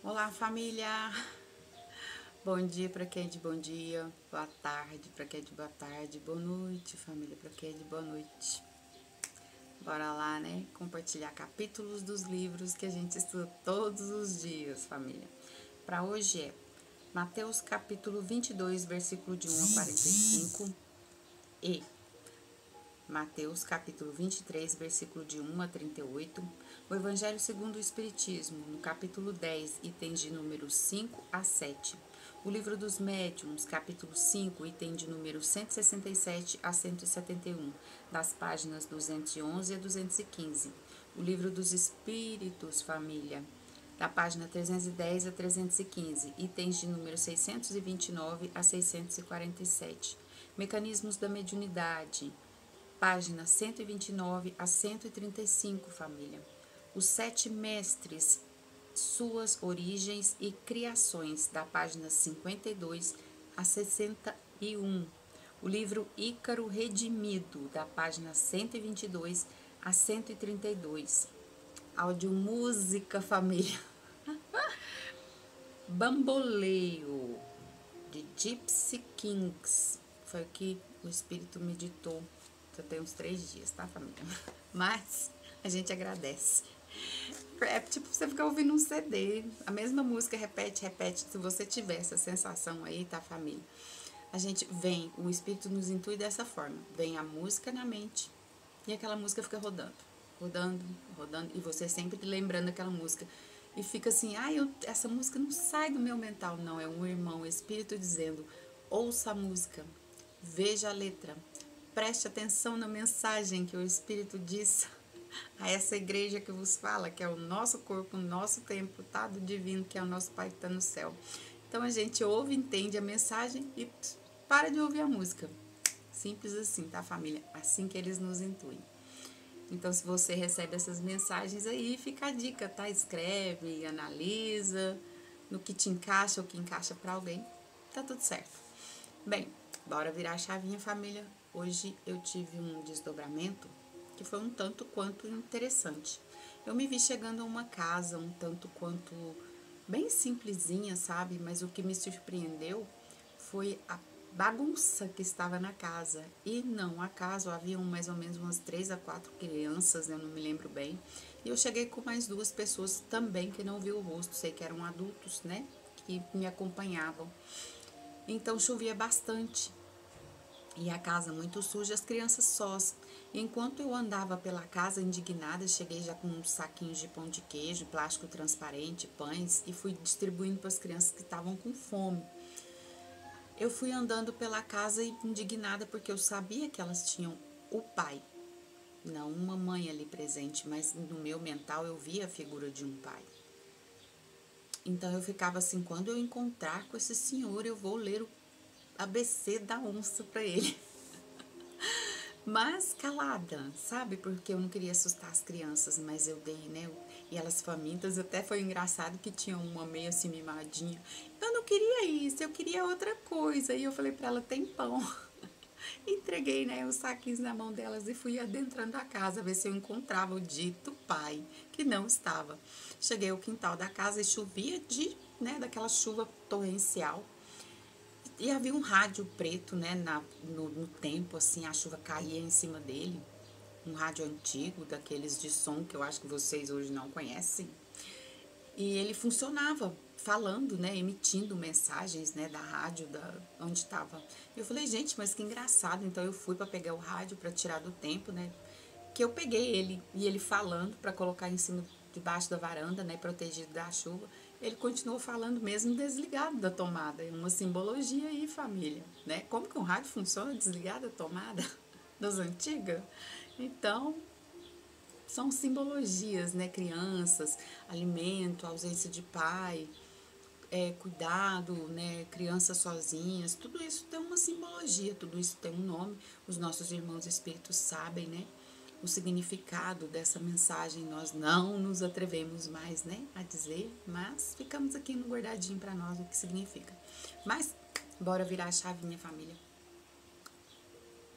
Olá, família! Bom dia para quem é de bom dia, boa tarde para quem é de boa tarde, boa noite, família, para quem é de boa noite. Bora lá, né? Compartilhar capítulos dos livros que a gente estuda todos os dias, família. Para hoje é Mateus capítulo 22, versículo de 1 a 45 e Mateus capítulo 23, versículo de 1 a 38, o Evangelho segundo o Espiritismo, no capítulo 10, itens de número 5 a 7, o Livro dos Médiuns, capítulo 5, item de número 167 a 171, das páginas 211 a 215, o Livro dos Espíritos, família, da página 310 a 315, itens de número 629 a 647, Mecanismos da Mediunidade, página 129 a 135, família. Os Sete Mestres, Suas Origens e Criações, da página 52 a 61. O livro Ícaro Redimido, da página 122 a 132. Áudio música, família. Bamboleio, de Gypsy Kings. Foi o que o espírito meditou. Já tem uns 3 dias, tá, família? Mas a gente agradece. É tipo você ficar ouvindo um CD, a mesma música repete, repete. Se você tiver essa sensação aí, tá, família? A gente vem, o espírito nos intui dessa forma. Vem a música na mente e aquela música fica rodando, rodando, rodando. E você sempre lembrando aquela música. E fica assim, essa música não sai do meu mental. Não, é um irmão, o espírito dizendo, ouça a música, veja a letra, preste atenção na mensagem que o espírito diz a essa igreja que vos fala, que é o nosso corpo, o nosso templo, tá? Do divino, que é o nosso Pai que está no céu. Então a gente ouve, entende a mensagem e para de ouvir a música. Simples assim, tá, família? Assim que eles nos intuem. Então, se você recebe essas mensagens aí, fica a dica, tá? Escreve, analisa, no que te encaixa, o que encaixa para alguém, tá tudo certo. Bem, bora virar a chavinha, família. Hoje eu tive um desdobramento que foi um tanto quanto interessante. Eu me vi chegando a uma casa um tanto quanto bem simplesinha, sabe? Mas o que me surpreendeu foi a bagunça que estava na casa. E não, acaso haviam mais ou menos umas 3 a 4 crianças, eu não me lembro bem. E eu cheguei com mais 2 pessoas também que não vi o rosto, sei que eram adultos, né? Que me acompanhavam. Então chovia bastante e a casa muito suja, as crianças sós. Enquanto eu andava pela casa indignada, cheguei já com uns saquinhos de pão de queijo, plástico transparente, pães e fui distribuindo para as crianças que estavam com fome. Eu fui andando pela casa indignada porque eu sabia que elas tinham o pai, não uma mãe ali presente, mas no meu mental eu via a figura de um pai. Então eu ficava assim, quando eu encontrar com esse senhor, eu vou ler o ABC da onça para ele. Mas calada, sabe? Porque eu não queria assustar as crianças, mas eu dei, né? E elas famintas, até foi engraçado que tinha uma meio assim mimadinha. Eu não queria isso, eu queria outra coisa. E eu falei pra ela, tem pão. Entreguei, né, os saquinhos na mão delas e fui adentrando a casa, ver se eu encontrava o dito pai, que não estava. Cheguei ao quintal da casa e chovia daquela chuva torrencial. E havia um rádio preto, né, no tempo, assim, a chuva caía em cima dele. Um rádio antigo, daqueles de som que eu acho que vocês hoje não conhecem. E ele funcionava, falando, né, emitindo mensagens, né, da rádio, onde estava. Eu falei, gente, mas que engraçado. Então eu fui para pegar o rádio para tirar do tempo, né, que eu peguei ele e ele falando para colocar em cima, debaixo da varanda, né, protegido da chuva. Ele continuou falando mesmo desligado da tomada. É uma simbologia aí, família, né? Como que um rádio funciona desligado da tomada das antigas? Então, são simbologias, né? Crianças, alimento, ausência de pai, cuidado, né? Crianças sozinhas, tudo isso tem uma simbologia, tudo isso tem um nome. Os nossos irmãos espíritos sabem, né? O significado dessa mensagem. Nós não nos atrevemos mais, né? A dizer, mas ficamos aqui no guardadinho para nós o que significa. Mas, bora virar a chavinha, família.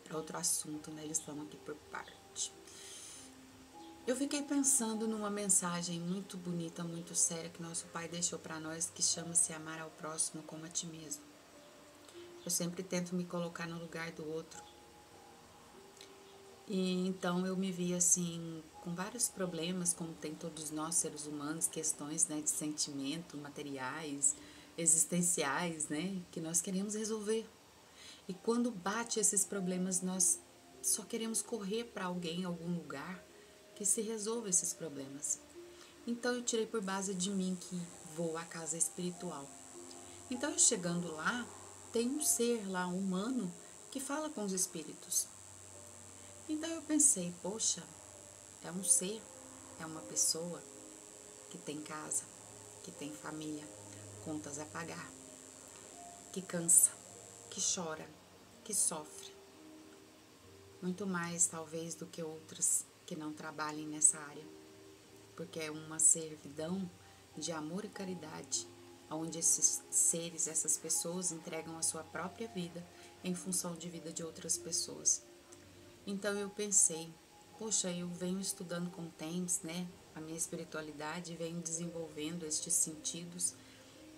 Para outro assunto, né? Eles estão aqui por parte. Eu fiquei pensando numa mensagem muito bonita, muito séria que nosso Pai deixou para nós, que chama-se amar ao próximo como a ti mesmo. Eu sempre tento me colocar no lugar do outro. E então eu me vi assim, com vários problemas, como tem todos nós seres humanos, questões, né, de sentimento, materiais, existenciais, né, que nós queremos resolver. E quando bate esses problemas, nós só queremos correr para alguém, algum lugar que se resolva esses problemas. Então eu tirei por base de mim que vou à casa espiritual. Então eu chegando lá, tem um ser lá humano que fala com os espíritos. Então eu pensei, poxa, é um ser, é uma pessoa que tem casa, que tem família, contas a pagar, que cansa, que chora, que sofre. Muito mais talvez do que outras que não trabalhem nessa área, porque é uma servidão de amor e caridade, onde esses seres, essas pessoas entregam a sua própria vida em função de vida de outras pessoas. Então eu pensei, poxa, eu venho estudando com o TEMS, né, a minha espiritualidade, venho desenvolvendo estes sentidos,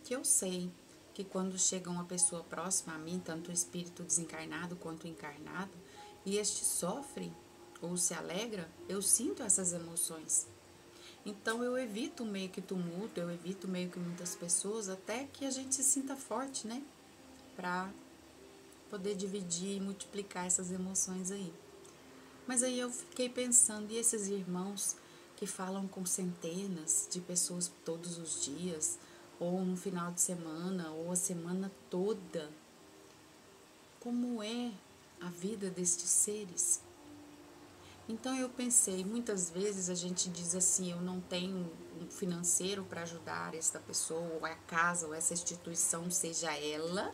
que eu sei que quando chega uma pessoa próxima a mim, tanto o espírito desencarnado quanto o encarnado, e este sofre ou se alegra, eu sinto essas emoções. Então eu evito meio que tumulto, eu evito meio que muitas pessoas, até que a gente se sinta forte, né, para poder dividir e multiplicar essas emoções aí. Mas aí eu fiquei pensando, e esses irmãos que falam com centenas de pessoas todos os dias, ou no final de semana, ou a semana toda, como é a vida destes seres? Então eu pensei, muitas vezes a gente diz assim, eu não tenho um financeiro para ajudar esta pessoa, ou a casa, ou essa instituição, seja ela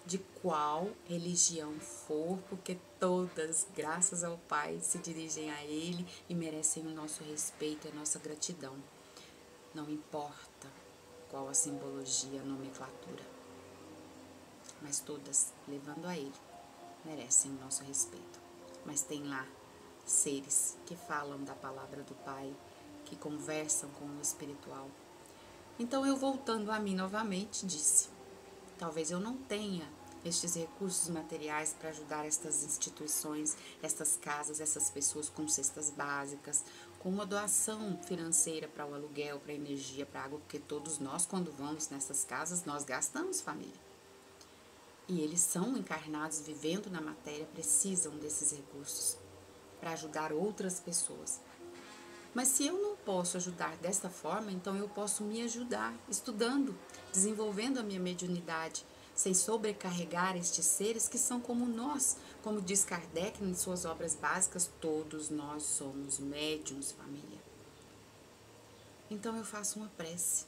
de qual religião for, porque todas, graças ao Pai, se dirigem a Ele e merecem o nosso respeito e a nossa gratidão. Não importa qual a simbologia, a nomenclatura, mas todas, levando a Ele, merecem o nosso respeito. Mas tem lá seres que falam da palavra do Pai, que conversam com o espiritual. Então eu, voltando a mim novamente, disse, talvez eu não tenha estes recursos materiais para ajudar estas instituições, estas casas, essas pessoas com cestas básicas, com uma doação financeira para o aluguel, para a energia, para a água, porque todos nós, quando vamos nessas casas, nós gastamos, família. E eles são encarnados, vivendo na matéria, precisam desses recursos para ajudar outras pessoas. Mas se eu não posso ajudar desta forma, então eu posso me ajudar estudando, desenvolvendo a minha mediunidade, sem sobrecarregar estes seres que são como nós. Como diz Kardec em suas obras básicas, todos nós somos médiuns, família. Então eu faço uma prece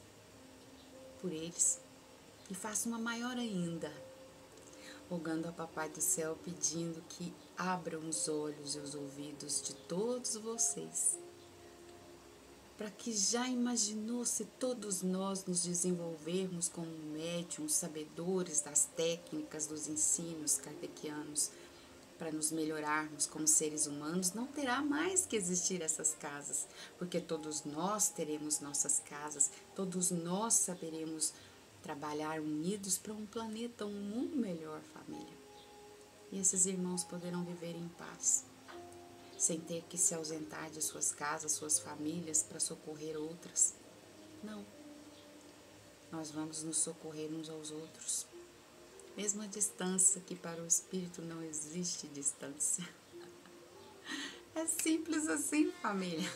por eles e faço uma maior ainda, rogando a Papai do Céu, pedindo que abram os olhos e os ouvidos de todos vocês, para que já imaginou se todos nós nos desenvolvermos como médiuns, sabedores das técnicas, dos ensinos kardecianos, para nos melhorarmos como seres humanos, não terá mais que existir essas casas, porque todos nós teremos nossas casas, todos nós saberemos trabalhar unidos para um planeta, um mundo melhor, família. E esses irmãos poderão viver em paz, sem ter que se ausentar de suas casas, suas famílias, para socorrer outras. Não. Nós vamos nos socorrer uns aos outros. Mesmo a distância, que para o espírito não existe distância. É simples assim, família.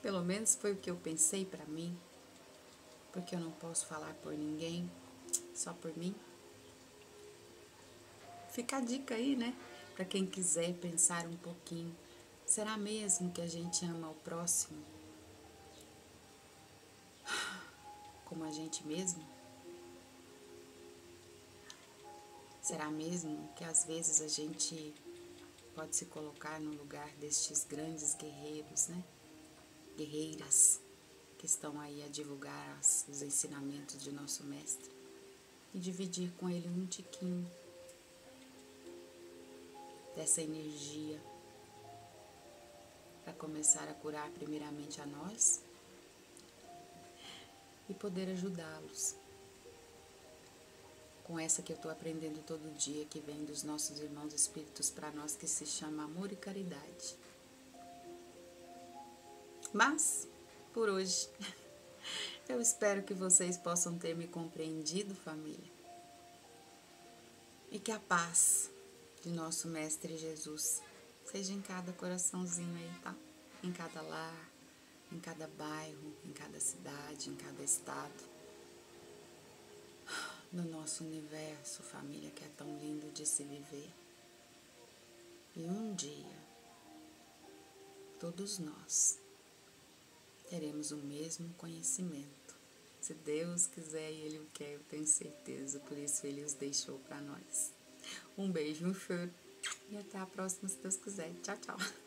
Pelo menos foi o que eu pensei para mim, porque eu não posso falar por ninguém, só por mim. Fica a dica aí, né? Para quem quiser pensar um pouquinho. Será mesmo que a gente ama o próximo como a gente mesmo? Será mesmo que às vezes a gente pode se colocar no lugar destes grandes guerreiros, né? Guerreiras que estão aí a divulgar os ensinamentos de nosso mestre e dividir com ele um tiquinho dessa energia para começar a curar primeiramente a nós e poder ajudá-los com essa que eu estou aprendendo todo dia, que vem dos nossos irmãos espíritos para nós, que se chama amor e caridade. Mas, por hoje, eu espero que vocês possam ter me compreendido, família. E que a paz de nosso Mestre Jesus seja em cada coraçãozinho aí, tá? Em cada lar, em cada bairro, em cada cidade, em cada estado. No nosso universo, família, que é tão lindo de se viver. E um dia, todos nós teremos o mesmo conhecimento. Se Deus quiser e Ele o quer, eu tenho certeza. Por isso Ele os deixou para nós. Um beijo, um cheiro e até a próxima, se Deus quiser. Tchau, tchau.